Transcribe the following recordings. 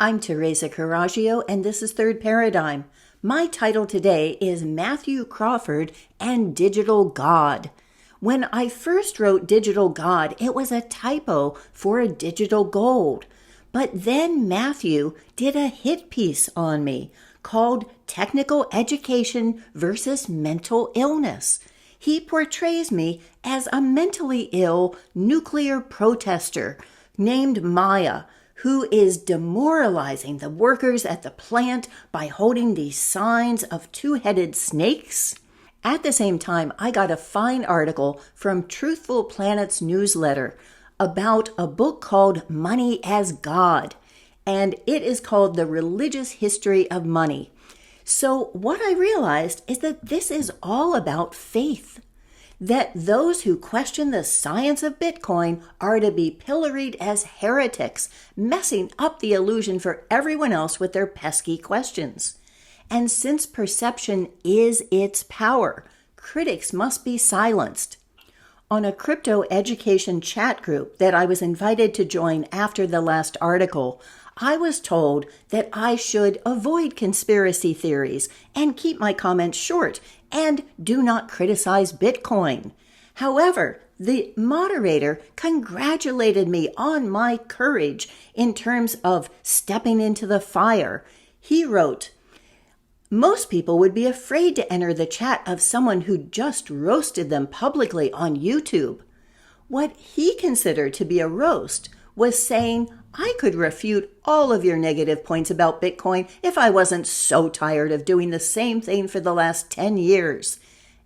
I'm Teresa Carraggio, and this is Third Paradigm. My title today is Mathew, Crawford, and Digital God. When I first wrote Digital God, it was a typo for a digital gold. But then Mathew did a hit piece on me called Technical Education versus Mental Illness. He portrays me as a mentally ill nuclear protester named Maya, who is demoralizing the workers at the plant by holding these signs of two-headed snakes. At the same time, I got a fine article from Truthful Planet's newsletter about a book called Money as God, and it is called The Religious History of Money. So what I realized is that this is all about faith. That those who question the science of Bitcoin are to be pilloried as heretics, messing up the illusion for everyone else with their pesky questions. And since perception is its power, critics must be silenced. On a crypto education chat group that I was invited to join after the last article, I was told that I should avoid conspiracy theories and keep my comments short and do not criticize Bitcoin. However, the moderator congratulated me on my courage in terms of stepping into the fire. He wrote, "Most people would be afraid to enter the chat of someone who just roasted them publicly on YouTube." What he considered to be a roast was saying, I could refute all of your negative points about Bitcoin if I wasn't so tired of doing the same thing for the last 10 years.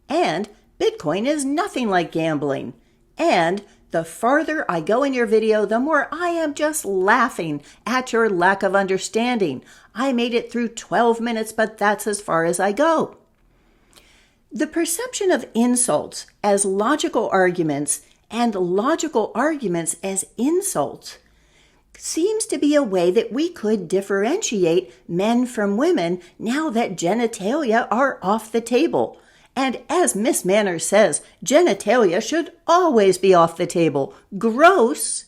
And Bitcoin is nothing like gambling. And the farther I go in your video, the more I am just laughing at your lack of understanding. I made it through 12 minutes, but that's as far as I go. The perception of insults as logical arguments and logical arguments as insults seems to be a way that we could differentiate men from women now that genitalia are off the table. And as Miss Manners says, genitalia should always be off the table. Gross!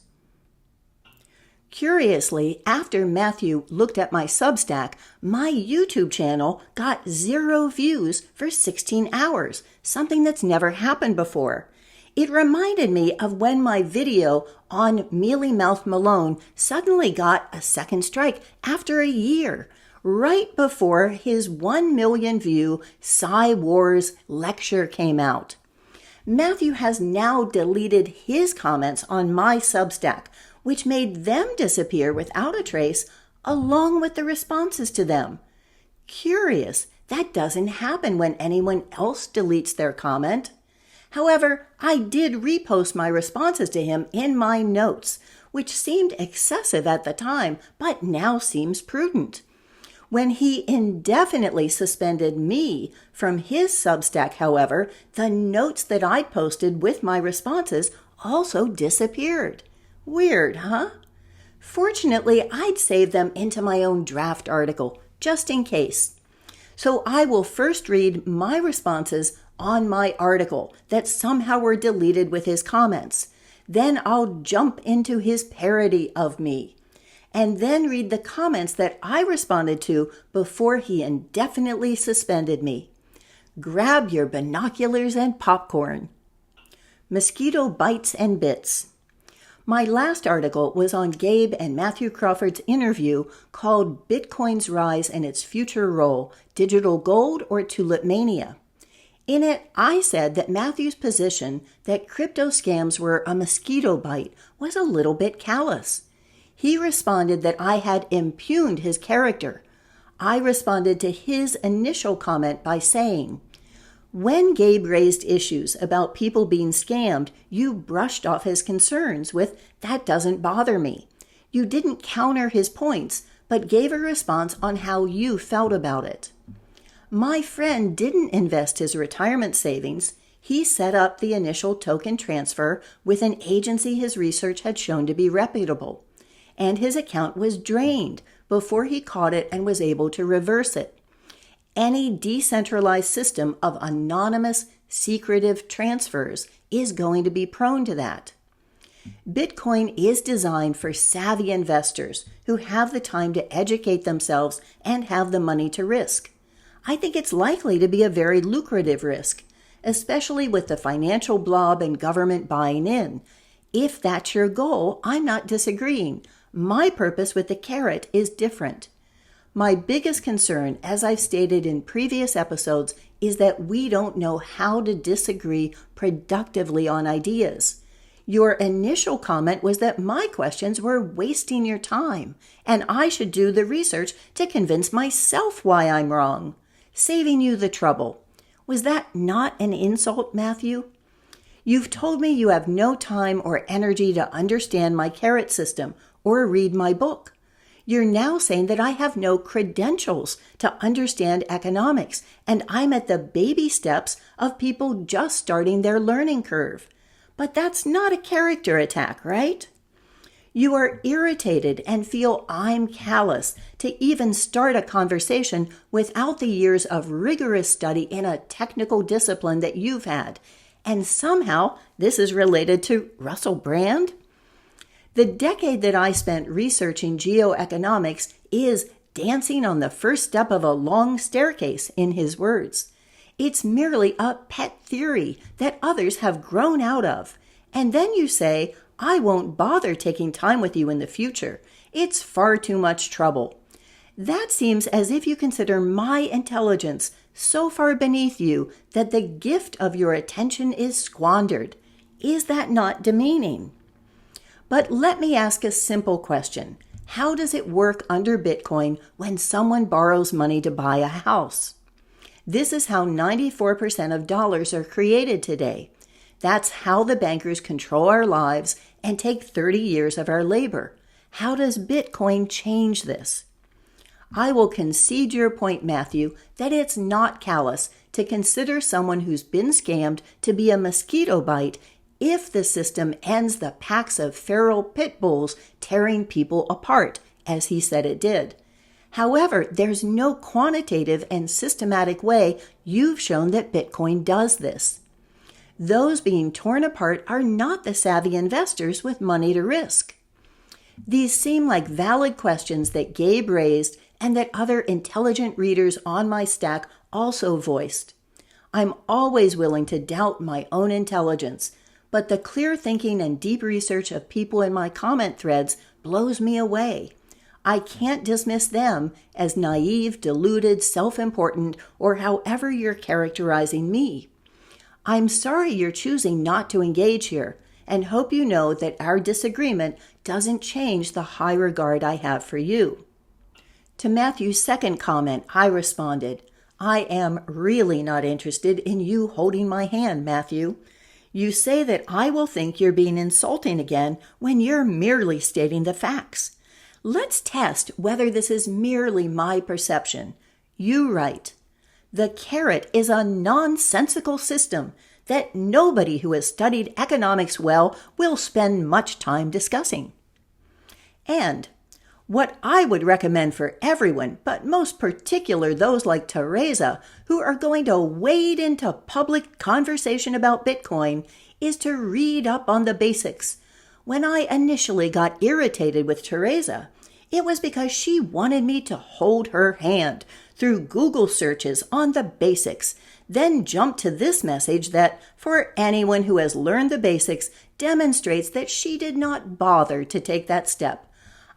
Curiously, after Mathew looked at my Substack, my YouTube channel got 0 views for 16 hours, something that's never happened before. It reminded me of when my video on Mealy Mouth Malone suddenly got a second strike after a year, right before his 1 million view Psy Wars lecture came out. Mathew has now deleted his comments on my Substack, which made them disappear without a trace, along with the responses to them. Curious, that doesn't happen when anyone else deletes their comment. However, I did repost my responses to him in my notes, which seemed excessive at the time, but now seems prudent. When he indefinitely suspended me from his Substack, however, the notes that I'd posted with my responses also disappeared. Weird, huh? Fortunately, I'd saved them into my own draft article, just in case. So I will first read my responses on my article that somehow were deleted with his comments. Then I'll jump into his parody of me, and then read the comments that I responded to before he indefinitely suspended me. Grab your binoculars and popcorn. Mosquito bites and bits. My last article was on Gabe and Mathew Crawford's interview called Bitcoin's Rise and Its Future Role, Digital Gold or Tulip Mania. In it, I said that Mathew's position that crypto scams were a mosquito bite was a little bit callous. He responded that I had impugned his character. I responded to his initial comment by saying, "When Gabe raised issues about people being scammed, you brushed off his concerns with, 'That doesn't bother me.' You didn't counter his points, but gave a response on how you felt about it. My friend didn't invest his retirement savings. He set up the initial token transfer with an agency his research had shown to be reputable, and his account was drained before he caught it and was able to reverse it. Any decentralized system of anonymous, secretive transfers is going to be prone to that. Bitcoin is designed for savvy investors who have the time to educate themselves and have the money to risk. I think it's likely to be a very lucrative risk, especially with the financial blob and government buying in. If that's your goal, I'm not disagreeing. My purpose with the Caret is different. My biggest concern, as I've stated in previous episodes, is that we don't know how to disagree productively on ideas. Your initial comment was that my questions were wasting your time, and I should do the research to convince myself why I'm wrong, saving you the trouble. Was that not an insult, Mathew? You've told me you have no time or energy to understand my Caret system or read my book. You're now saying that I have no credentials to understand economics, and I'm at the baby steps of people just starting their learning curve. But that's not a character attack, right? You are irritated and feel I'm callous to even start a conversation without the years of rigorous study in a technical discipline that you've had. And somehow this is related to Russell Brand? The decade that I spent researching geoeconomics is dancing on the first step of a long staircase, in his words. It's merely a pet theory that others have grown out of. And then you say, I won't bother taking time with you in the future. It's far too much trouble. That seems as if you consider my intelligence so far beneath you that the gift of your attention is squandered. Is that not demeaning? But let me ask a simple question. How does it work under Bitcoin when someone borrows money to buy a house? This is how 94% of dollars are created today. That's how the bankers control our lives and take 30 years of our labor. How does Bitcoin change this? I will concede your point, Mathew, that it's not callous to consider someone who's been scammed to be a mosquito bite if the system ends the packs of feral pit bulls tearing people apart, as he said it did. However, there's no quantitative and systematic way you've shown that Bitcoin does this. Those being torn apart are not the savvy investors with money to risk. These seem like valid questions that Gabe raised and that other intelligent readers on my stack also voiced. I'm always willing to doubt my own intelligence, but the clear thinking and deep research of people in my comment threads blows me away. I can't dismiss them as naive, deluded, self-important, or however you're characterizing me. I'm sorry you're choosing not to engage here, and hope you know that our disagreement doesn't change the high regard I have for you. To Matthew's second comment, I responded, I am really not interested in you holding my hand, Mathew. You say that I will think you're being insulting again when you're merely stating the facts. Let's test whether this is merely my perception. You write, the Caret is a nonsensical system that nobody who has studied economics well will spend much time discussing. And what I would recommend for everyone, but most particular those like Teresa, who are going to wade into public conversation about Bitcoin, is to read up on the basics. When I initially got irritated with Teresa, it was because she wanted me to hold her hand through Google searches on the basics, then jumped to this message that, for anyone who has learned the basics, demonstrates that she did not bother to take that step.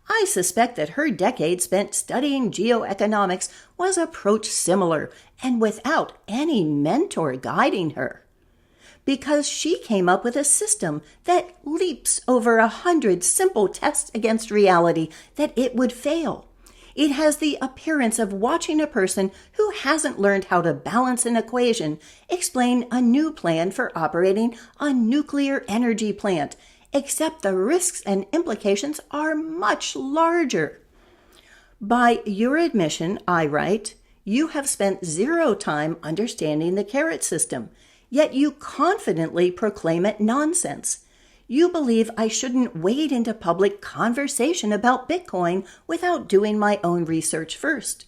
I suspect that her decade spent studying geoeconomics was approached similar and without any mentor guiding her. Because she came up with a system that leaps over 100 simple tests against reality that it would fail. It has the appearance of watching a person who hasn't learned how to balance an equation explain a new plan for operating a nuclear energy plant, except the risks and implications are much larger. By your admission, I write, you have spent zero time understanding the Caret system, yet you confidently proclaim it nonsense. You believe I shouldn't wade into public conversation about Bitcoin without doing my own research first.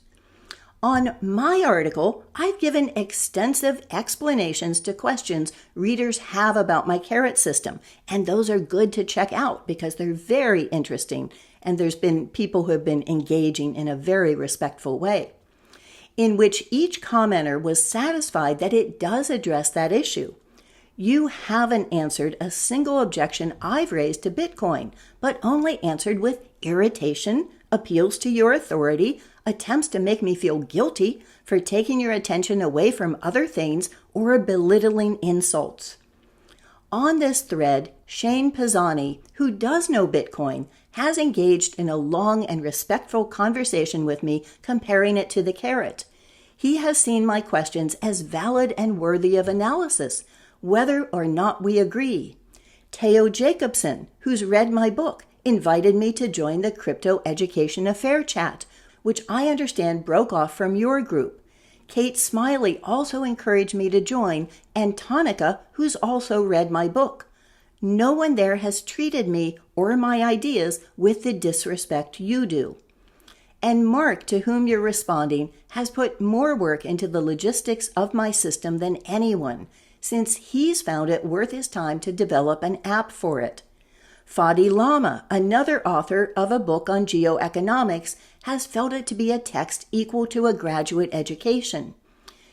On my article, I've given extensive explanations to questions readers have about my Caret system, and those are good to check out because they're very interesting, and there's been people who have been engaging in a very respectful way, in which each commenter was satisfied that it does address that issue. You haven't answered a single objection I've raised to Bitcoin, but only answered with irritation, appeals to your authority, attempts to make me feel guilty for taking your attention away from other things, or belittling insults. On this thread, Shane Pisani, who does know Bitcoin, has engaged in a long and respectful conversation with me comparing it to the Caret. He has seen my questions as valid and worthy of analysis, whether or not we agree. Teo Jacobson, who's read my book, invited me to join the Crypto Education Affair chat, which I understand broke off from your group. Kate Smiley also encouraged me to join, and Tonica, who's also read my book. No one there has treated me or my ideas with the disrespect you do. And Mark, to whom you're responding, has put more work into the logistics of my system than anyone, since he's found it worth his time to develop an app for it. Fadi Lama, another author of a book on geoeconomics, has felt it to be a text equal to a graduate education.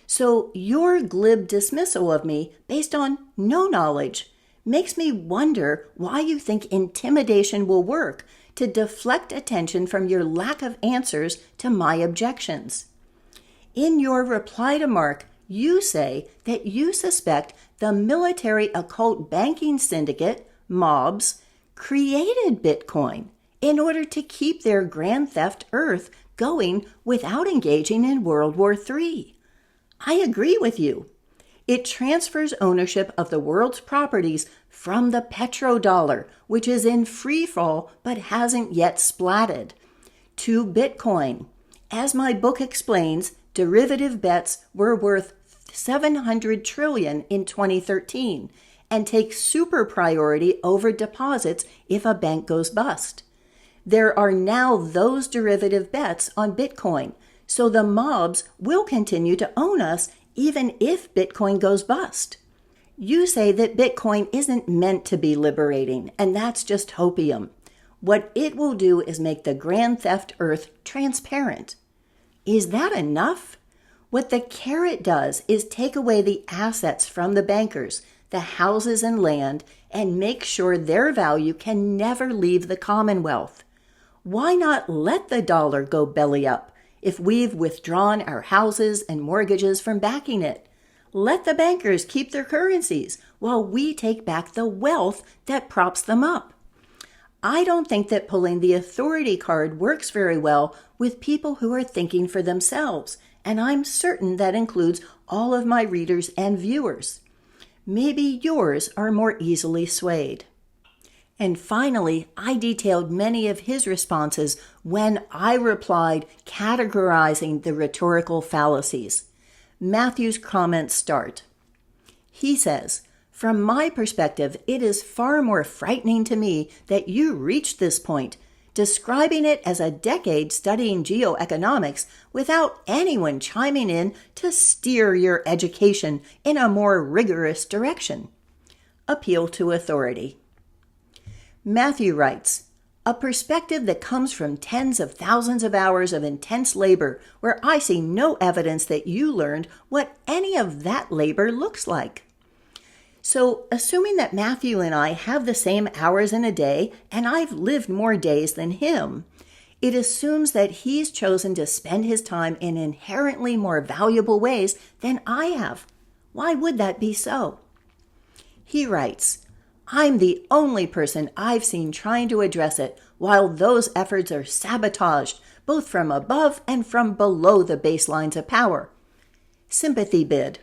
So your glib dismissal of me based on no knowledge makes me wonder why you think intimidation will work to deflect attention from your lack of answers to my objections. In your reply to Mark, you say that you suspect the military occult banking syndicate, mobs, created Bitcoin in order to keep their Grand Theft Earth going without engaging in World War III. I agree with you. It transfers ownership of the world's properties from the petrodollar, which is in free fall but hasn't yet splatted, to Bitcoin. As my book explains, derivative bets were worth $700 trillion in 2013 and take super priority over deposits if a bank goes bust. There are now those derivative bets on Bitcoin, so the mobs will continue to own us even if Bitcoin goes bust. You say that Bitcoin isn't meant to be liberating, and that's just hopium. What it will do is make the Grand Theft Earth transparent. Is that enough? What the Caret does is take away the assets from the bankers, the houses and land, and make sure their value can never leave the Commonwealth. Why not let the dollar go belly up if we've withdrawn our houses and mortgages from backing it? Let the bankers keep their currencies while we take back the wealth that props them up. I don't think that pulling the authority card works very well with people who are thinking for themselves, and I'm certain that includes all of my readers and viewers. Maybe yours are more easily swayed. And finally, I detailed many of his responses when I replied, categorizing the rhetorical fallacies. Mathew's comments start. He says, "From my perspective, it is far more frightening to me that you reached this point, describing it as a decade studying geoeconomics without anyone chiming in to steer your education in a more rigorous direction." Appeal to authority. Mathew writes, "A perspective that comes from tens of thousands of hours of intense labor where I see no evidence that you learned what any of that labor looks like." So, assuming that Mathew and I have the same hours in a day, and I've lived more days than him, it assumes that he's chosen to spend his time in inherently more valuable ways than I have. Why would that be so? He writes, "I'm the only person I've seen trying to address it, while those efforts are sabotaged, both from above and from below the baselines of power." Sympathy bid.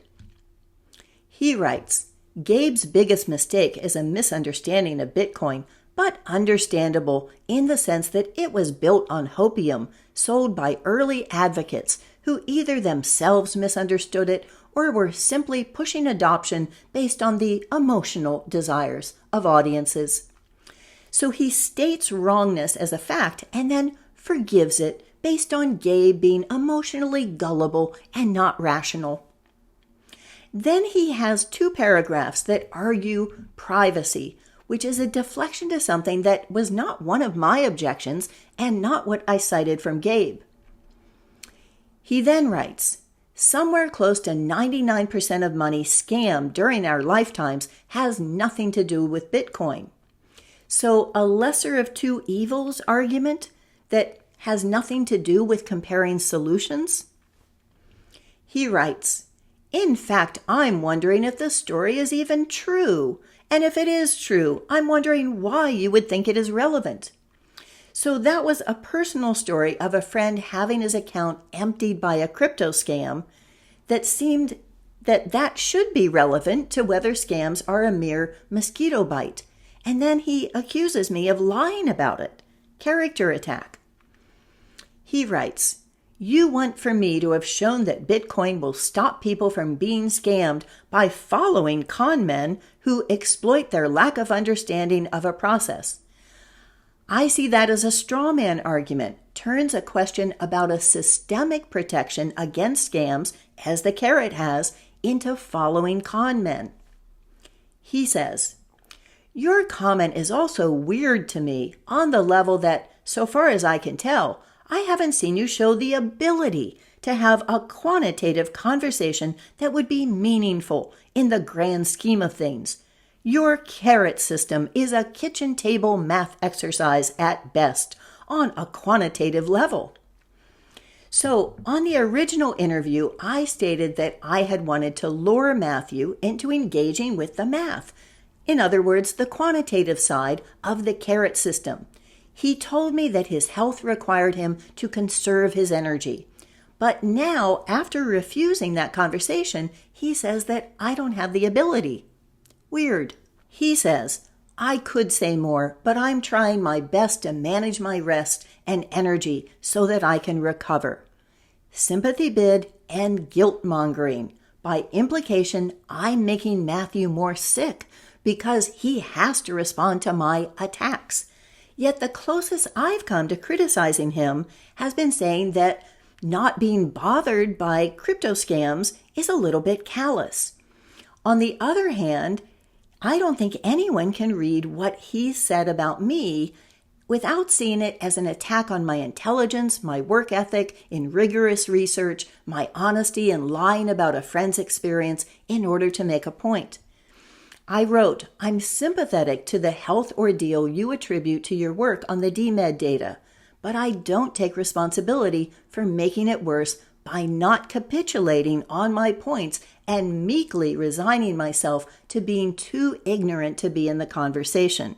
He writes, "Gabe's biggest mistake is a misunderstanding of Bitcoin, but understandable in the sense that it was built on hopium sold by early advocates who either themselves misunderstood it or were simply pushing adoption based on the emotional desires of audiences." So he states wrongness as a fact and then forgives it based on Gabe being emotionally gullible and not rational. Then he has 2 paragraphs that argue privacy, which is a deflection to something that was not one of my objections and not what I cited from Gabe. He then writes, somewhere close to 99% of money scammed during our lifetimes has nothing to do with Bitcoin. So a lesser of 2 evils argument that has nothing to do with comparing solutions? He writes, in fact, I'm wondering if the story is even true. And if it is true, I'm wondering why you would think it is relevant. So that was a personal story of a friend having his account emptied by a crypto scam that seemed that should be relevant to whether scams are a mere mosquito bite. And then he accuses me of lying about it. Character attack. He writes, you want for me to have shown that Bitcoin will stop people from being scammed by following con men who exploit their lack of understanding of a process. I see that as a straw man argument, turns a question about a systemic protection against scams, as the Caret has, into following con men. He says, your comment is also weird to me on the level that, so far as I can tell, I haven't seen you show the ability to have a quantitative conversation that would be meaningful in the grand scheme of things. Your Caret system is a kitchen table math exercise at best on a quantitative level. So, on the original interview, I stated that I had wanted to lure Mathew into engaging with the math. In other words, the quantitative side of the Caret system. He told me that his health required him to conserve his energy. But now, after refusing that conversation, he says that I don't have the ability. Weird. He says, I could say more, but I'm trying my best to manage my rest and energy so that I can recover. Sympathy bid and guilt mongering. By implication, I'm making Mathew more sick because he has to respond to my attacks. Yet the closest I've come to criticizing him has been saying that not being bothered by crypto scams is a little bit callous. On the other hand, I don't think anyone can read what he said about me without seeing it as an attack on my intelligence, my work ethic in rigorous research, my honesty in lying about a friend's experience in order to make a point. I wrote, I'm sympathetic to the health ordeal you attribute to your work on the DMED data, but I don't take responsibility for making it worse by not capitulating on my points and meekly resigning myself to being too ignorant to be in the conversation.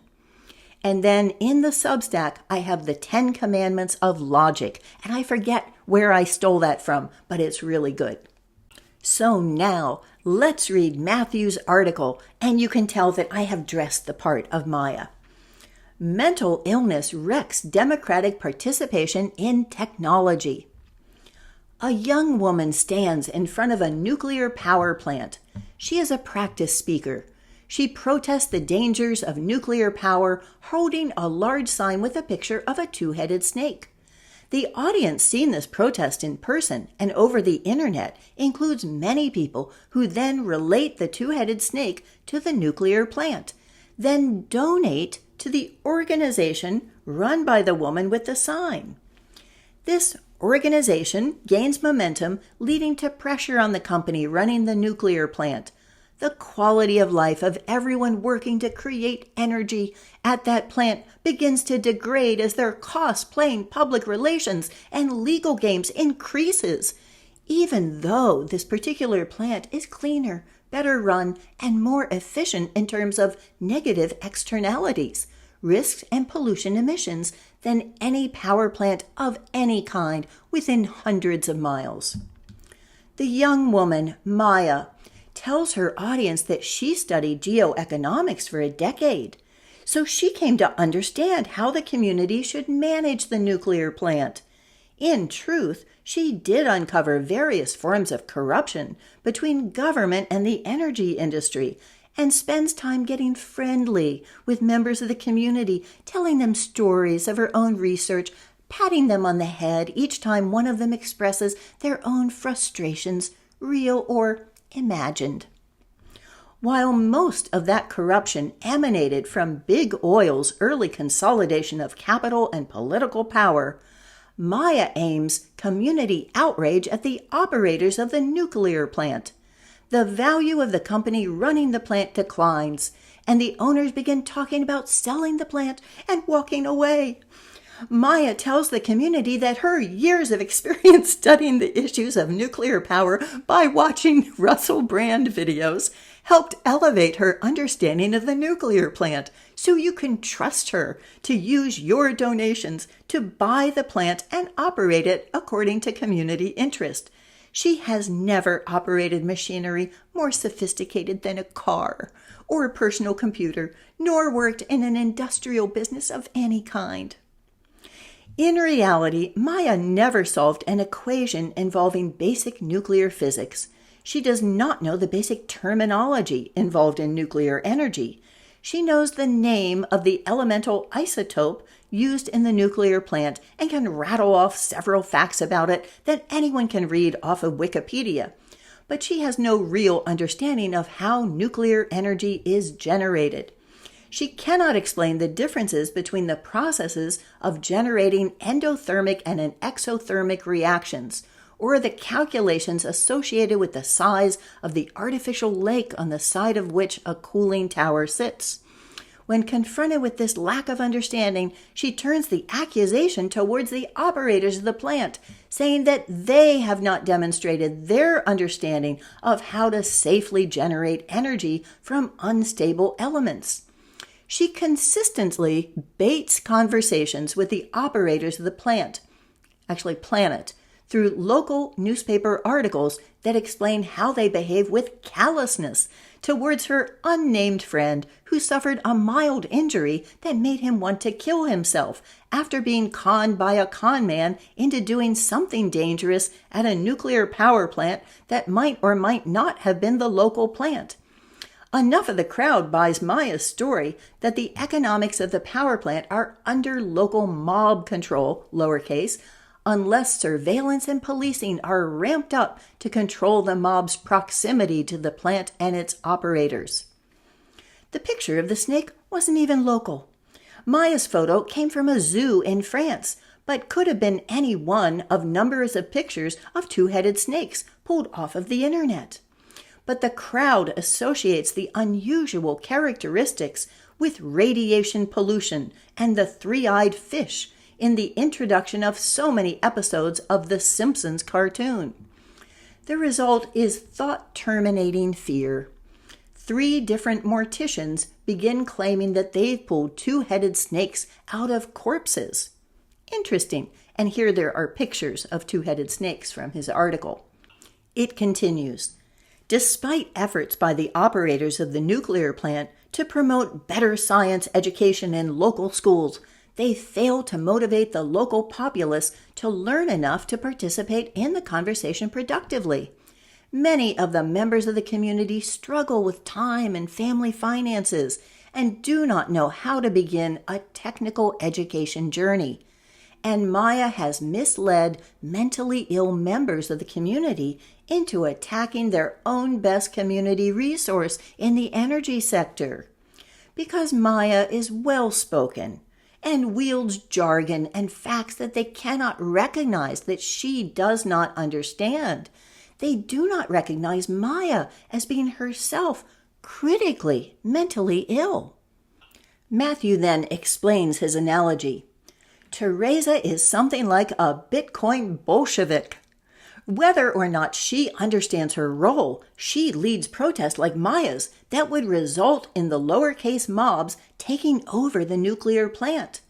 And then in the Substack, I have the 10 Commandments of Logic, and I forget where I stole that from, but it's really good. So now, let's read Mathew's article, and you can tell that I have dressed the part of Maya. Mental illness wrecks democratic participation in technology. A young woman stands in front of a nuclear power plant. She is a practice speaker. She protests the dangers of nuclear power, holding a large sign with a picture of a 2-headed snake. The audience seen this protest in person and over the internet includes many people who then relate the 2-headed snake to the nuclear plant, then donate to the organization run by the woman with the sign. This organization gains momentum, leading to pressure on the company running the nuclear plant. The quality of life of everyone working to create energy at that plant begins to degrade as their costs playing public relations and legal games increases, even though this particular plant is cleaner, better run, and more efficient in terms of negative externalities, risks, and pollution emissions than any power plant of any kind within hundreds of miles. The young woman, Maya, tells her audience that she studied geoeconomics for a decade, so she came to understand how the community should manage the nuclear plant. In truth, she did uncover various forms of corruption between government and the energy industry, and spends time getting friendly with members of the community, telling them stories of her own research, patting them on the head each time one of them expresses their own frustrations, real or imagined. While most of that corruption emanated from Big Oil's early consolidation of capital and political power, Maya aims community outrage at the operators of the nuclear plant. The value of the company running the plant declines, and the owners begin talking about selling the plant and walking away. Maya tells the community that her years of experience studying the issues of nuclear power by watching Russell Brand videos helped elevate her understanding of the nuclear plant, so you can trust her to use your donations to buy the plant and operate it according to community interest. She has never operated machinery more sophisticated than a car or a personal computer, nor worked in an industrial business of any kind. In reality, Maya never solved an equation involving basic nuclear physics. She does not know the basic terminology involved in nuclear energy. She knows the name of the elemental isotope used in the nuclear plant and can rattle off several facts about it that anyone can read off of Wikipedia. But she has no real understanding of how nuclear energy is generated. She cannot explain the differences between the processes of generating endothermic and an exothermic reactions, or the calculations associated with the size of the artificial lake on the side of which a cooling tower sits. When confronted with this lack of understanding, she turns the accusation towards the operators of the plant, saying that they have not demonstrated their understanding of how to safely generate energy from unstable elements. She consistently baits conversations with the operators of the planet, through local newspaper articles that explain how they behave with callousness towards her unnamed friend who suffered a mild injury that made him want to kill himself after being conned by a con man into doing something dangerous at a nuclear power plant that might or might not have been the local plant. Enough of the crowd buys Maya's story that the economics of the power plant are under local mob control, lowercase, unless surveillance and policing are ramped up to control the mob's proximity to the plant and its operators. The picture of the snake wasn't even local. Maya's photo came from a zoo in France, but could have been any one of numbers of pictures of two-headed snakes pulled off of the internet. But the crowd associates the unusual characteristics with radiation pollution and the three-eyed fish in the introduction of so many episodes of The Simpsons cartoon. The result is thought-terminating fear. 3 different morticians begin claiming that they've pulled two-headed snakes out of corpses. Interesting, and here there are pictures of two-headed snakes from his article. It continues. Despite efforts by the operators of the nuclear plant to promote better science education in local schools, they fail to motivate the local populace to learn enough to participate in the conversation productively. Many of the members of the community struggle with time and family finances and do not know how to begin a technical education journey. And Maya has misled mentally ill members of the community into attacking their own best community resource in the energy sector. Because Maya is well-spoken and wields jargon and facts that they cannot recognize that she does not understand, they do not recognize Maya as being herself critically mentally ill. Mathew then explains his analogy. Teresa is something like a Bitcoin Bolshevik. Whether or not she understands her role, she leads protests like Maya's that would result in the lowercase mobs taking over the nuclear plant.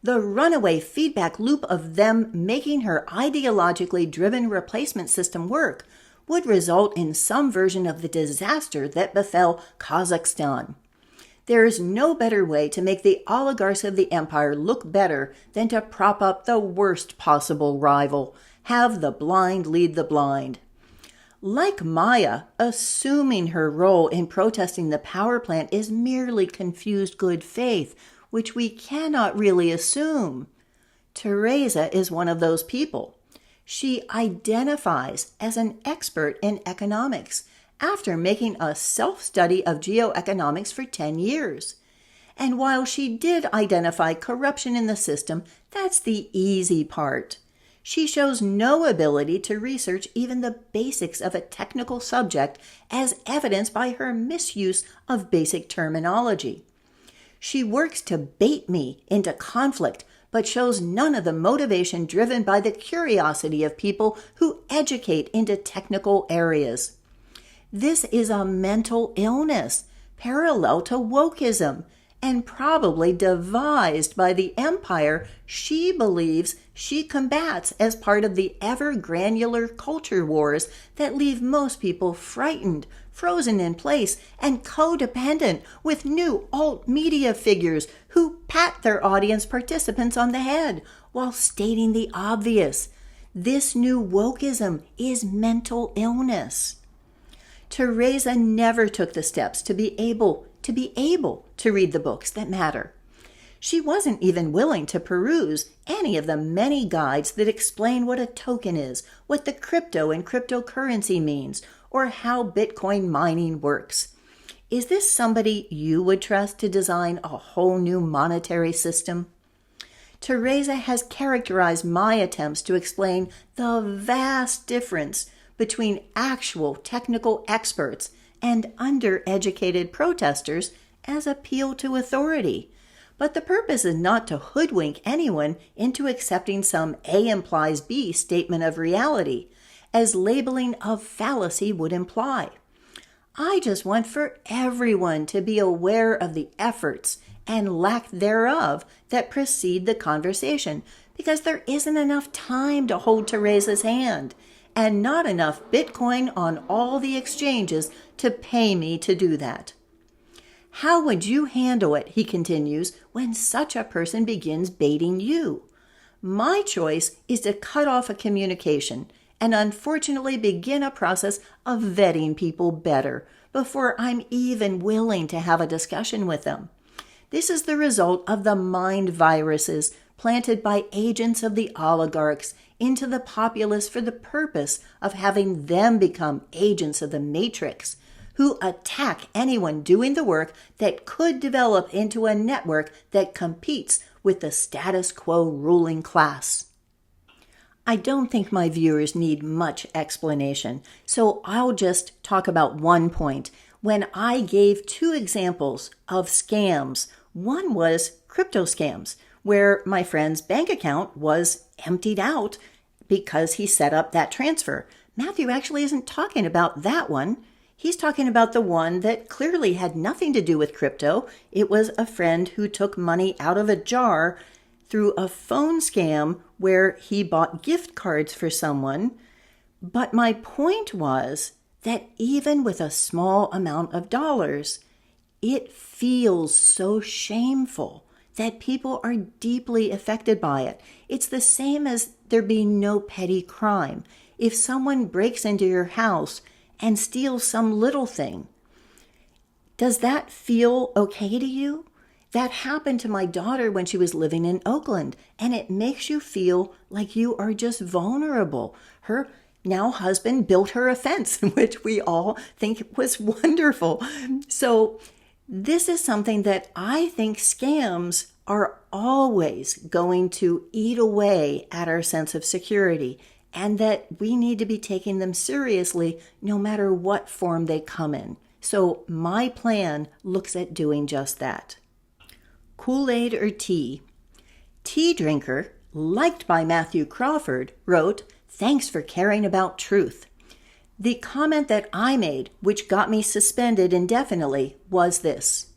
The runaway feedback loop of them making her ideologically driven replacement system work would result in some version of the disaster that befell Kazakhstan. There is no better way to make the oligarchs of the empire look better than to prop up the worst possible rival, have the blind lead the blind. Like Maya, assuming her role in protesting the power plant is merely confused good faith, which we cannot really assume. Teresa is one of those people. She identifies as an expert in economics after making a self-study of geoeconomics for 10 years. And while she did identify corruption in the system, that's the easy part. She shows no ability to research even the basics of a technical subject, as evidenced by her misuse of basic terminology. She works to bait me into conflict, but shows none of the motivation driven by the curiosity of people who educate into technical areas. This is a mental illness, parallel to wokeism, and probably devised by the empire she believes she combats as part of the ever-granular culture wars that leave most people frightened, frozen in place, and codependent with new alt-media figures who pat their audience participants on the head while stating the obvious. This new wokeism is mental illness. Teresa never took the steps to be able to read the books that matter. She wasn't even willing to peruse any of the many guides that explain what a token is, what the crypto and cryptocurrency means, or how Bitcoin mining works. Is this somebody you would trust to design a whole new monetary system? Teresa has characterized my attempts to explain the vast difference between actual technical experts and undereducated protesters as appeal to authority. But the purpose is not to hoodwink anyone into accepting some A implies B statement of reality, as labeling of fallacy would imply. I just want for everyone to be aware of the efforts and lack thereof that precede the conversation, because there isn't enough time to hold Teresa's hand, and not enough Bitcoin on all the exchanges to pay me to do that. How would you handle it, he continues, when such a person begins baiting you? My choice is to cut off a communication and unfortunately begin a process of vetting people better before I'm even willing to have a discussion with them. This is the result of the mind viruses planted by agents of the oligarchs into the populace for the purpose of having them become agents of the matrix, who attack anyone doing the work that could develop into a network that competes with the status quo ruling class. I don't think my viewers need much explanation, so I'll just talk about one point. When I gave 2 examples of scams, one was crypto scams, where my friend's bank account was emptied out because he set up that transfer. Mathew actually isn't talking about that one. He's talking about the one that clearly had nothing to do with crypto. It was a friend who took money out of a jar through a phone scam where he bought gift cards for someone. But my point was that even with a small amount of dollars, it feels so shameful that people are deeply affected by it. It's the same as there being no petty crime. If someone breaks into your house and steals some little thing, does that feel okay to you? That happened to my daughter when she was living in Oakland, and it makes you feel like you are just vulnerable. Her now husband built her a fence, which we all think was wonderful. So this is something that I think scams are always going to eat away at our sense of security, and that we need to be taking them seriously no matter what form they come in. So my plan looks at doing just that. Kool-Aid or tea? Tea drinker, liked by Mathew Crawford, wrote, "Thanks for caring about truth." The comment that I made, which got me suspended indefinitely, was this: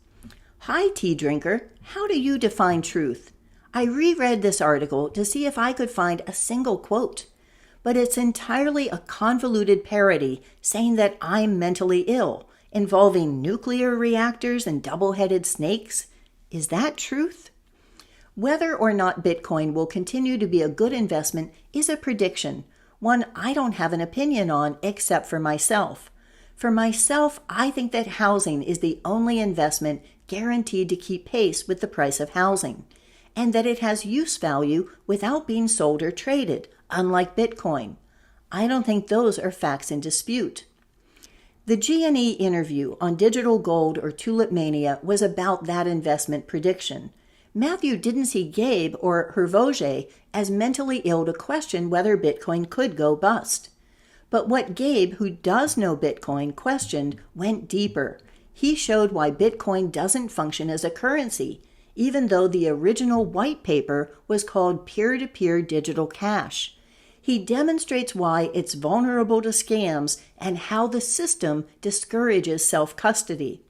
"Hi, tea drinker, how do you define truth?" I reread this article to see if I could find a single quote, but it's entirely a convoluted parody saying that I'm mentally ill, involving nuclear reactors and double-headed snakes. Is that truth? Whether or not Bitcoin will continue to be a good investment is a prediction, one I don't have an opinion on except for myself. For myself, I think that housing is the only investment guaranteed to keep pace with the price of housing. and that it has use value without being sold or traded, unlike Bitcoin. I don't think those are facts in dispute. The G&E interview on digital gold or tulip mania was about that investment prediction. Mathew didn't see Gabe or Hervoge as mentally ill to question whether Bitcoin could go bust. But what Gabe, who does know Bitcoin, questioned went deeper. He showed why Bitcoin doesn't function as a currency, even though the original white paper was called peer-to-peer digital cash. He demonstrates why it's vulnerable to scams and how the system discourages self-custody.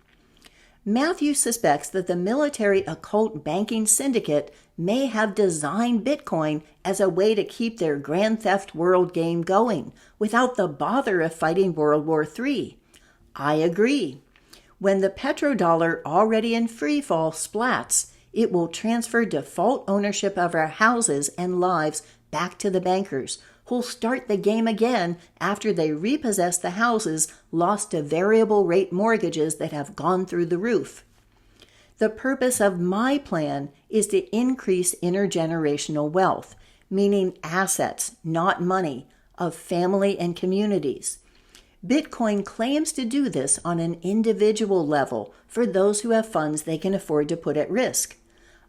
Mathew suspects that the military occult banking syndicate may have designed Bitcoin as a way to keep their Grand Theft World game going without the bother of fighting World War III. I agree. When the petrodollar already in free fall splats, it will transfer default ownership of our houses and lives back to the bankers, who'll start the game again after they repossess the houses lost to variable rate mortgages that have gone through the roof. The purpose of my plan is to increase intergenerational wealth, meaning assets, not money, of family and communities. Bitcoin claims to do this on an individual level for those who have funds they can afford to put at risk.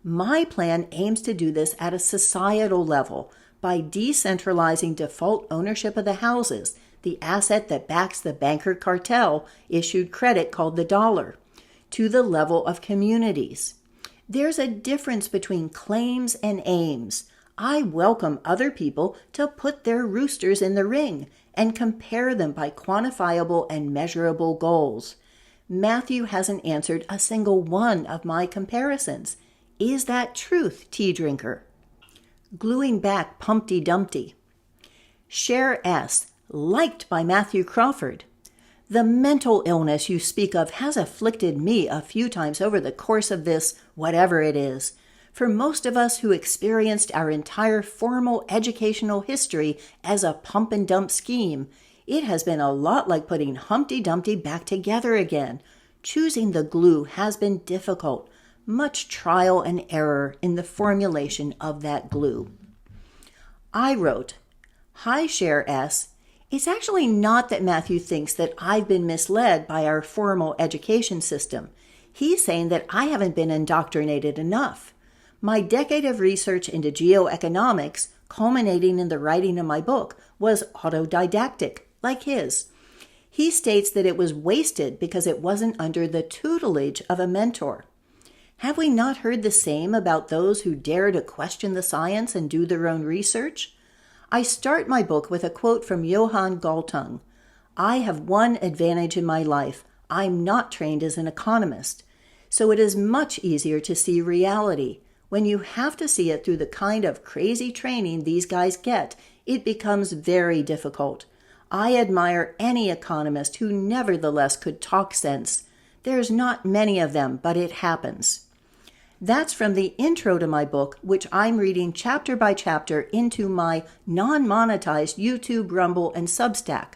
My plan aims to do this at a societal level by decentralizing default ownership of the houses, the asset that backs the banker cartel issued credit called the dollar, to the level of communities. There's a difference between claims and aims. I welcome other people to put their roosters in the ring and compare them by quantifiable and measurable goals. Mathew hasn't answered a single one of my comparisons. Is that truth, tea drinker? Gluing back Pumpty Dumpty. Share S, liked by Mathew Crawford. The mental illness you speak of has afflicted me a few times over the course of this, whatever it is. For most of us who experienced our entire formal educational history as a pump and dump scheme, it has been a lot like putting Humpty Dumpty back together again. Choosing the glue has been difficult. Much trial and error in the formulation of that glue. I wrote, "Hi, Share S. It's actually not that Mathew thinks that I've been misled by our formal education system. He's saying that I haven't been indoctrinated enough. My decade of research into geoeconomics, culminating in the writing of my book, was autodidactic, like his. He states that it was wasted because it wasn't under the tutelage of a mentor. Have we not heard the same about those who dare to question the science and do their own research? I start my book with a quote from Johann Galtung. I have one advantage in my life. I'm not trained as an economist. So it is much easier to see reality. When you have to see it through the kind of crazy training these guys get, it becomes very difficult. I admire any economist who nevertheless could talk sense. There's not many of them, but it happens." That's from the intro to my book, which I'm reading chapter by chapter into my non-monetized YouTube, Rumble, and Substack.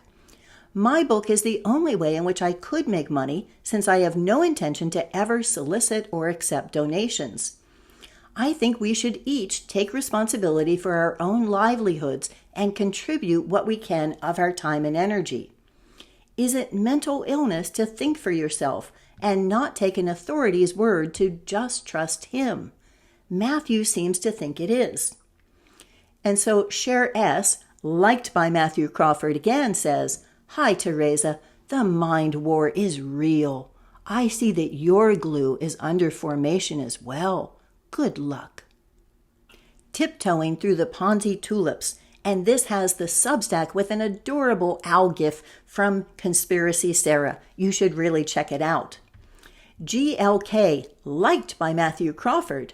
My book is the only way in which I could make money, since I have no intention to ever solicit or accept donations. I think we should each take responsibility for our own livelihoods and contribute what we can of our time and energy. Is it mental illness to think for yourself and not take an authority's word to just trust him? Mathew seems to think it is. And so Share S, liked by Mathew Crawford again, says, "Hi, Teresa. The mind war is real. I see that your glue is under formation as well. Good luck." Tiptoeing through the Ponzi tulips, and this has the Substack with an adorable owl gif from Conspiracy Sarah. You should really check it out. GLK, liked by Mathew Crawford.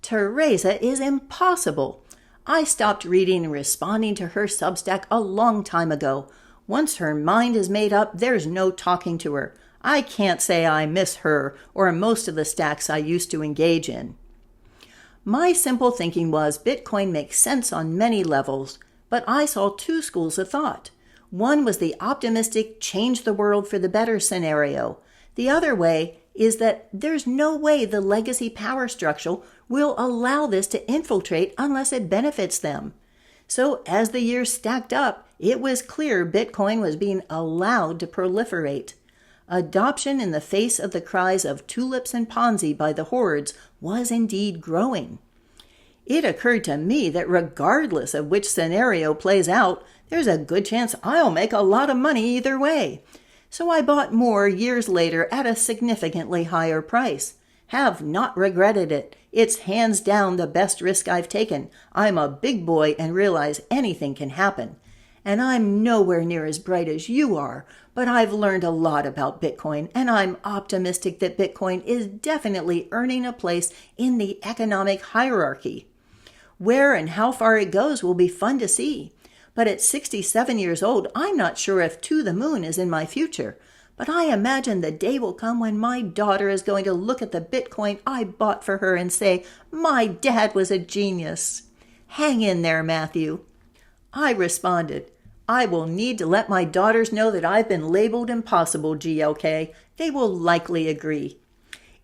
Teresa is impossible. I stopped reading and responding to her Substack a long time ago. Once her mind is made up, there's no talking to her. I can't say I miss her or most of the stacks I used to engage in. My simple thinking was Bitcoin makes sense on many levels, but I saw two schools of thought. One was the optimistic, change the world for the better scenario. The other way is that there's no way the legacy power structure will allow this to infiltrate unless it benefits them. So as the years stacked up, it was clear Bitcoin was being allowed to proliferate. Adoption in the face of the cries of tulips and Ponzi by the hordes was indeed growing. It occurred to me that regardless of which scenario plays out, there's a good chance I'll make a lot of money either way. So I bought more years later at a significantly higher price. Have not regretted it. It's hands down the best risk I've taken. I'm a big boy and realize anything can happen. And I'm nowhere near as bright as you are, but I've learned a lot about Bitcoin, and I'm optimistic that Bitcoin is definitely earning a place in the economic hierarchy. Where and how far it goes will be fun to see. But at 67 years old, I'm not sure if to the moon is in my future. But I imagine the day will come when my daughter is going to look at the Bitcoin I bought for her and say, "My dad was a genius." Hang in there, Matthew. I responded, "I will need to let my daughters know that I've been labeled impossible, GLK. They will likely agree."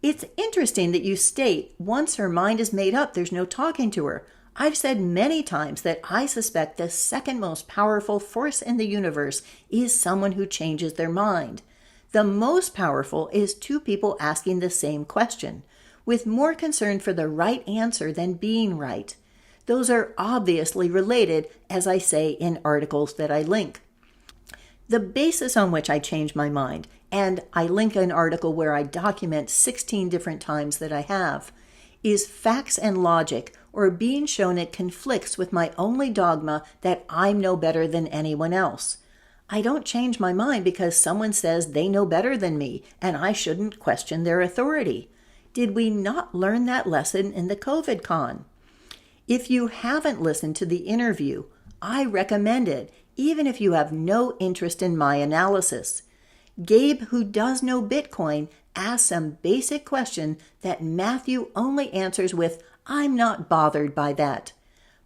It's interesting that you state once her mind is made up, there's no talking to her. I've said many times that I suspect the second most powerful force in the universe is someone who changes their mind. The most powerful is two people asking the same question, with more concern for the right answer than being right. Those are obviously related, as I say in articles that I link. The basis on which I changed my mind, and I link an article where I document 16 different times that I have, is facts and logic, or being shown it conflicts with my only dogma that I'm no better than anyone else. I don't change my mind because someone says they know better than me and I shouldn't question their authority. Did we not learn that lesson in the COVID con? If you haven't listened to the interview, I recommend it, even if you have no interest in my analysis. Gabe, who does know Bitcoin, asks some basic question that Mathew only answers with, "I'm not bothered by that."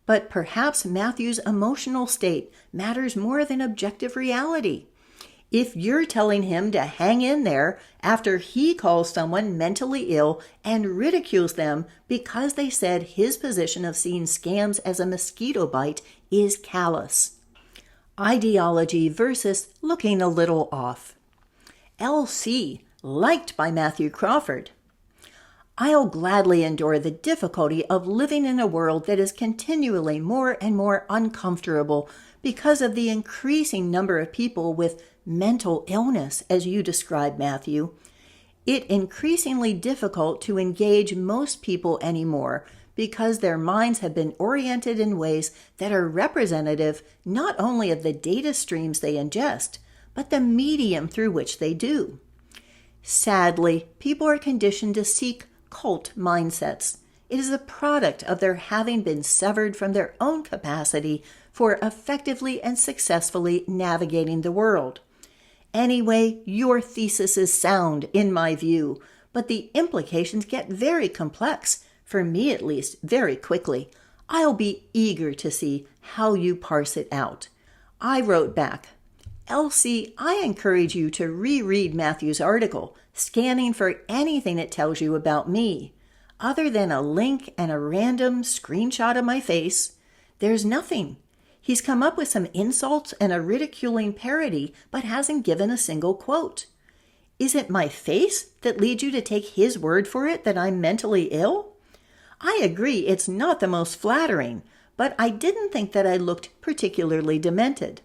But perhaps Mathew's emotional state matters more than objective reality. If you're telling him to hang in there after he calls someone mentally ill and ridicules them because they said his position of seeing scams as a mosquito bite is callous. Ideology versus looking a little off. LC, liked by Mathew Crawford. I'll gladly endure the difficulty of living in a world that is continually more and more uncomfortable because of the increasing number of people with mental illness, as you describe, Mathew. It's increasingly difficult to engage most people anymore because their minds have been oriented in ways that are representative not only of the data streams they ingest, but the medium through which they do. Sadly, people are conditioned to seek cult mindsets. It is a product of their having been severed from their own capacity for effectively and successfully navigating the world. Anyway, your thesis is sound, in my view, but the implications get very complex, for me at least, very quickly. I'll be eager to see how you parse it out. I wrote back, "Elsie, I encourage you to reread Mathew's article, scanning for anything it tells you about me. Other than a link and a random screenshot of my face, there's nothing. He's come up with some insults and a ridiculing parody, but hasn't given a single quote. Is it my face that leads you to take his word for it that I'm mentally ill? I agree it's not the most flattering, but I didn't think that I looked particularly demented."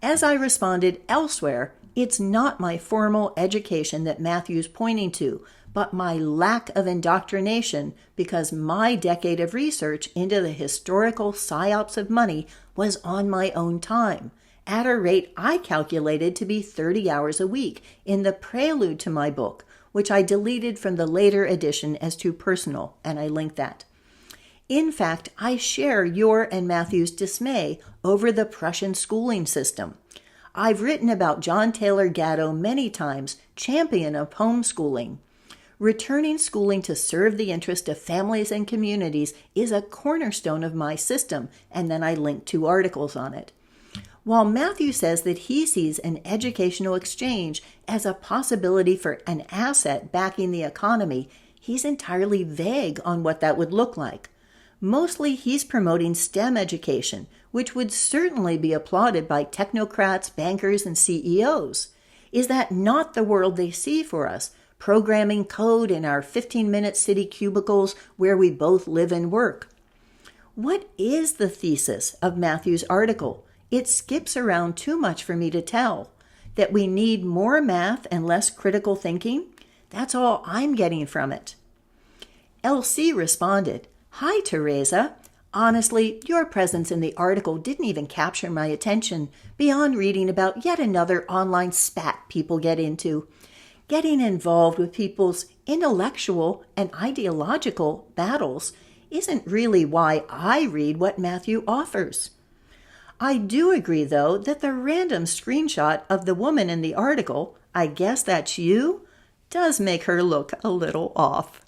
As I responded elsewhere, it's not my formal education that Mathew's pointing to, but my lack of indoctrination because my decade of research into the historical psyops of money was on my own time, at a rate I calculated to be 30 hours a week in the prelude to my book, which I deleted from the later edition as too personal, and I link that. In fact, I share your and Mathew's dismay over the Prussian schooling system. I've written about John Taylor Gatto many times, champion of homeschooling. Returning schooling to serve the interest of families and communities is a cornerstone of my system, and then I link 2 articles on it. While Mathew says that he sees an educational exchange as a possibility for an asset backing the economy, he's entirely vague on what that would look like. Mostly he's promoting STEM education, which would certainly be applauded by technocrats, bankers, and CEOs. Is that not the world they see for us, programming code in our 15-minute city cubicles where we both live and work? What is the thesis of Mathew's article? It skips around too much for me to tell. That we need more math and less critical thinking? That's all I'm getting from it. LC responded, "Hi, Teresa. Honestly, your presence in the article didn't even capture my attention beyond reading about yet another online spat people get into. Getting involved with people's intellectual and ideological battles isn't really why I read what Mathew offers." I do agree, though, that the random screenshot of the woman in the article, "I guess that's you," does make her look a little off.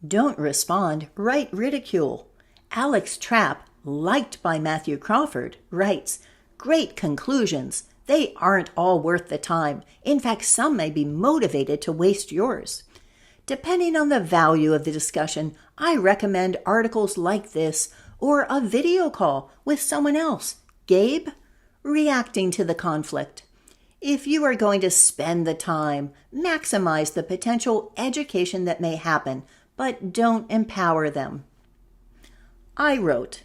Don't respond, write ridicule. Alex Trapp, liked by Mathew Crawford, writes, "Great conclusions. They aren't all worth the time. In fact, some may be motivated to waste yours. Depending on the value of the discussion, I recommend articles like this or a video call with someone else, Gabe, reacting to the conflict. If you are going to spend the time, maximize the potential education that may happen, but don't empower them." I wrote,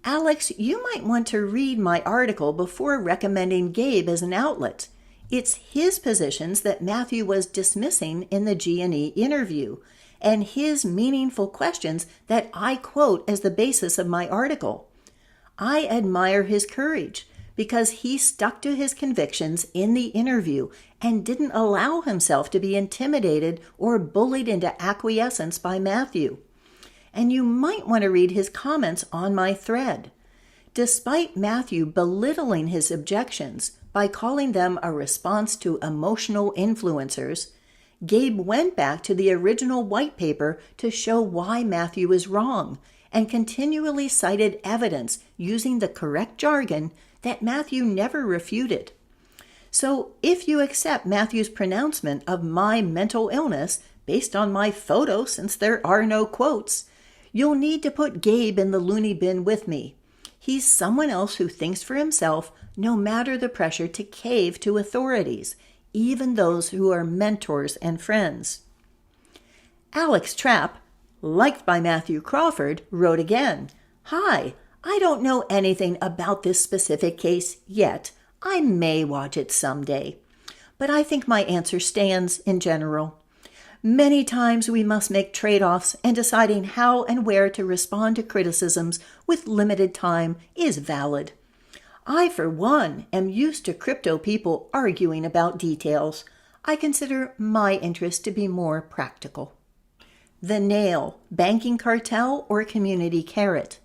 "Alex, you might want to read my article before recommending Gabe as an outlet. It's his positions that Mathew was dismissing in the G&E interview, and his meaningful questions that I quote as the basis of my article. I admire his courage because he stuck to his convictions in the interview and didn't allow himself to be intimidated or bullied into acquiescence by Mathew. And you might want to read his comments on my thread. Despite Mathew belittling his objections by calling them a response to emotional influencers, Gabe went back to the original white paper to show why Mathew is wrong and continually cited evidence using the correct jargon that Mathew never refuted. So if you accept Mathew's pronouncement of my mental illness based on my photo, since there are no quotes, you'll need to put Gabe in the loony bin with me. He's someone else who thinks for himself no matter the pressure to cave to authorities, even those who are mentors and friends." Alex Trapp, liked by Mathew Crawford, wrote again, "Hi, I don't know anything about this specific case yet. I may watch it someday. But I think my answer stands in general. Many times we must make trade-offs, and deciding how and where to respond to criticisms with limited time is valid. I, for one, am used to crypto people arguing about details. I consider my interest to be more practical." The Nail, Banking Cartel or Community Caret.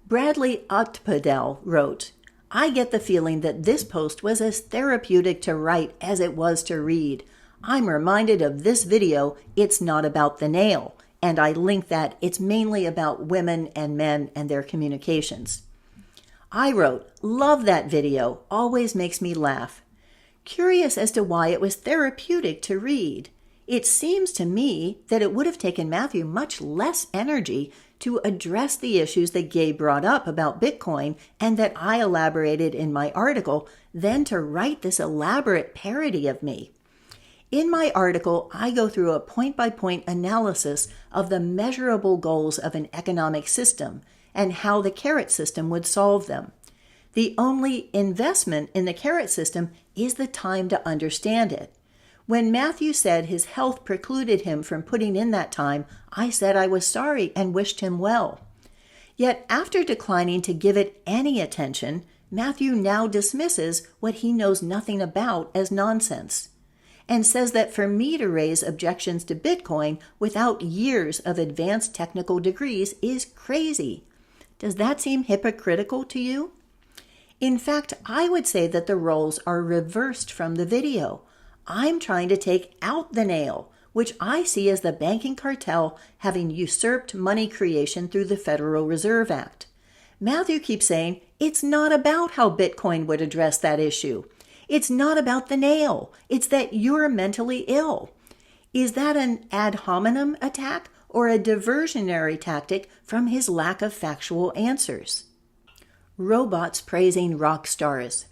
Bradley Otpadel wrote, "I get the feeling that this post was as therapeutic to write as it was to read. I'm reminded of this video, It's Not About the Nail, and I link that it's mainly about women and men and their communications." I wrote, "Love that video, always makes me laugh." Curious as to why it was therapeutic to read. It seems to me that it would have taken Mathew much less energy to address the issues that Gabe brought up about Bitcoin and that I elaborated in my article than to write this elaborate parody of me. In my article, I go through a point-by-point analysis of the measurable goals of an economic system and how the Caret system would solve them. The only investment in the Caret system is the time to understand it. When Mathew said his health precluded him from putting in that time, I said I was sorry and wished him well. Yet after declining to give it any attention, Mathew now dismisses what he knows nothing about as nonsense, and says that for me to raise objections to Bitcoin without years of advanced technical degrees is crazy. Does that seem hypocritical to you? In fact, I would say that the roles are reversed from the video. I'm trying to take out the nail, which I see as the banking cartel having usurped money creation through the Federal Reserve Act. Mathew keeps saying it's not about how Bitcoin would address that issue. It's not about the nail. It's that you're mentally ill. Is that an ad hominem attack or a diversionary tactic from his lack of factual answers? Robots praising rock stars.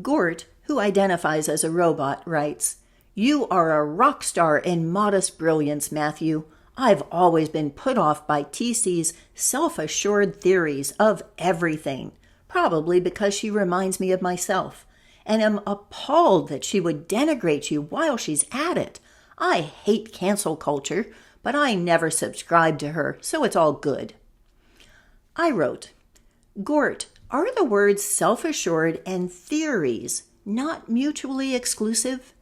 Gort, who identifies as a robot, writes, "You are a rock star in modest brilliance, Mathew. I've always been put off by TC's self-assured theories of everything, probably because she reminds me of myself, and am appalled that she would denigrate you while she's at it. I hate cancel culture, but I never subscribed to her, so it's all good." I wrote, "Gort, are the words self-assured and theories not mutually exclusive?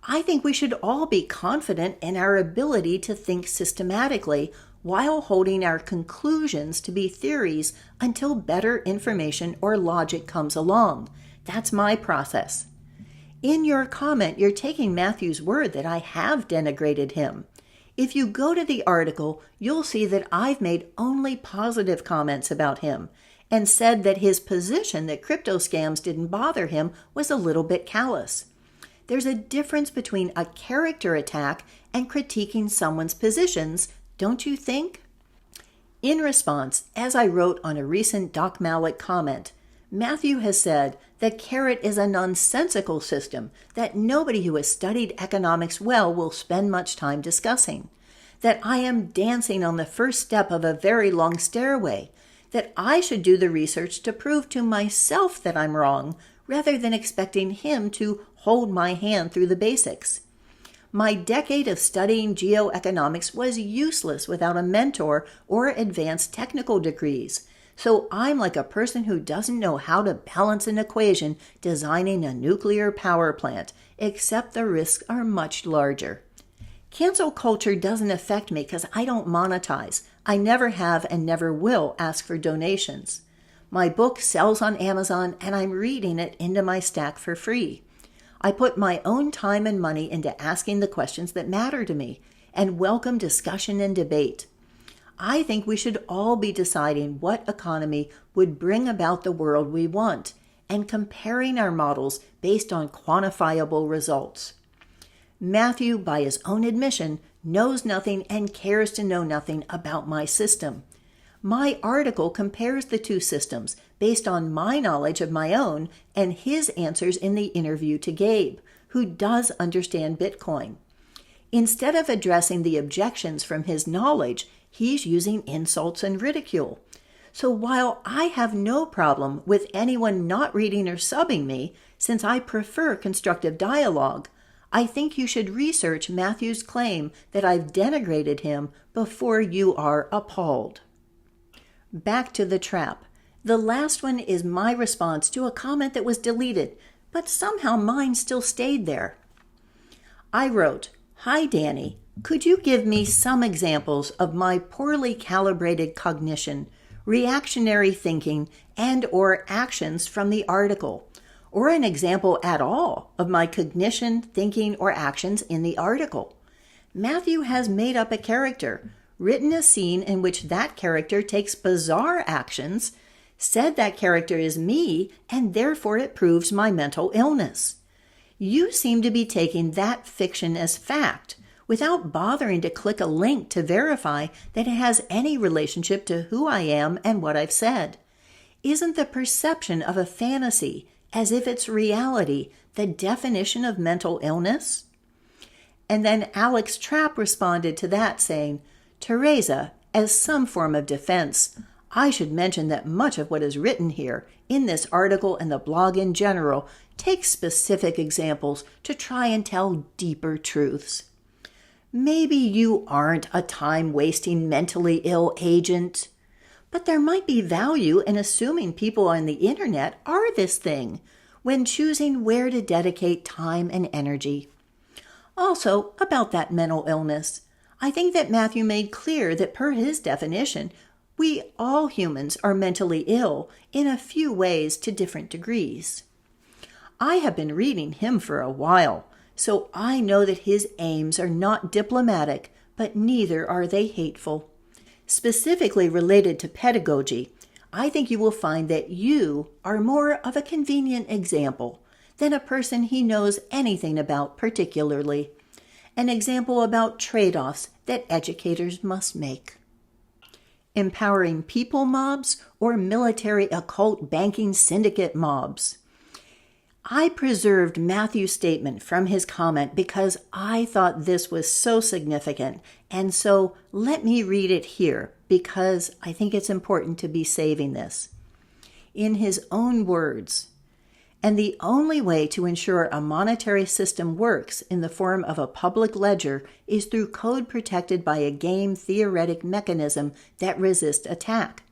I think we should all be confident in our ability to think systematically while holding our conclusions to be theories until better information or logic comes along. That's my process." In your comment, you're taking Mathew's word that I have denigrated him. If you go to the article, you'll see that I've made only positive comments about him and said that his position that crypto scams didn't bother him was a little bit callous. There's a difference between a character attack and critiquing someone's positions, don't you think? In response, as I wrote on a recent Doc Malik comment, Mathew has said that Caret is a nonsensical system that nobody who has studied economics well will spend much time discussing, that I am dancing on the first step of a very long stairway, that I should do the research to prove to myself that I'm wrong, rather than expecting him to hold my hand through the basics. My decade of studying geoeconomics was useless without a mentor or advanced technical degrees, so I'm like a person who doesn't know how to balance an equation designing a nuclear power plant, except the risks are much larger. Cancel culture doesn't affect me because I don't monetize. I never have and never will ask for donations. My book sells on Amazon and I'm reading it into my stack for free. I put my own time and money into asking the questions that matter to me and welcome discussion and debate. I think we should all be deciding what economy would bring about the world we want and comparing our models based on quantifiable results. Mathew, by his own admission, knows nothing and cares to know nothing about my system. My article compares the two systems based on my knowledge of my own and his answers in the interview to Gabe, who does understand Bitcoin. Instead of addressing the objections from his knowledge, he's using insults and ridicule. So while I have no problem with anyone not reading or subbing me, since I prefer constructive dialogue, I think you should research Mathew's claim that I've denigrated him before you are appalled. Back to the trap. The last one is my response to a comment that was deleted, but somehow mine still stayed there. I wrote, "Hi Danny, could you give me some examples of my poorly calibrated cognition, reactionary thinking, and/or actions from the article, or an example at all of my cognition, thinking, or actions in the article? Mathew has made up a character, written a scene in which that character takes bizarre actions, said that character is me, and therefore it proves my mental illness. You seem to be taking that fiction as fact, without bothering to click a link to verify that it has any relationship to who I am and what I've said. Isn't the perception of a fantasy, as if it's reality, the definition of mental illness?" And then Alex Trapp responded to that saying, "Teresa, as some form of defense, I should mention that much of what is written here, in this article and the blog in general, takes specific examples to try and tell deeper truths. Maybe you aren't a time-wasting mentally ill agent, but there might be value in assuming people on the internet are this thing when choosing where to dedicate time and energy. Also, about that mental illness, I think that Mathew made clear that per his definition, we all humans are mentally ill in a few ways to different degrees. I have been reading him for a while, so I know that his aims are not diplomatic, but neither are they hateful. Specifically related to pedagogy, I think you will find that you are more of a convenient example than a person he knows anything about particularly. an example about trade-offs that educators must make. Empowering people mobs or military occult banking syndicate mobs? I preserved Mathew's statement from his comment because I thought this was so significant, and so let me read it here because I think it's important to be saving this. In his own words, "And the only way to ensure a monetary system works in the form of a public ledger is through code protected by a game theoretic mechanism that resists attack.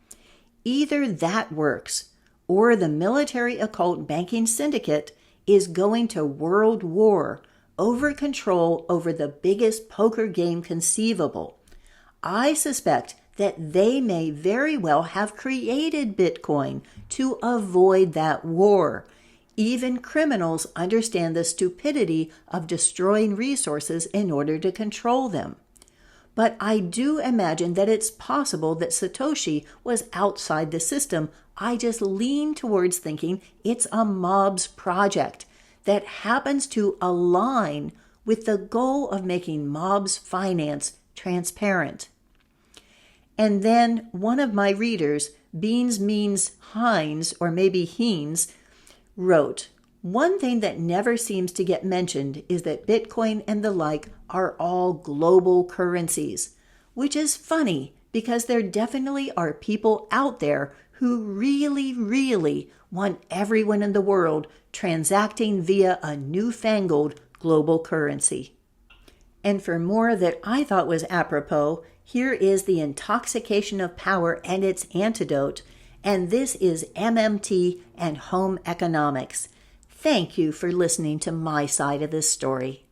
Either that works, or the military occult banking syndicate is going to world war over control over the biggest poker game conceivable. I suspect that they may very well have created Bitcoin to avoid that war. Even criminals understand the stupidity of destroying resources in order to control them. But I do imagine that it's possible that Satoshi was outside the system. I just lean towards thinking it's a mob's project that happens to align with the goal of making mobs' finance transparent." And then one of my readers, Beans Means Hines, or maybe Heens, wrote, "One thing that never seems to get mentioned is that Bitcoin and the like are all global currencies, which is funny because there definitely are people out there who really, really want everyone in the world transacting via a newfangled global currency." And for more that I thought was apropos, here is The Intoxication of Power and its Antidote, and this is MMT and Home Economics. Thank you for listening to my side of this story.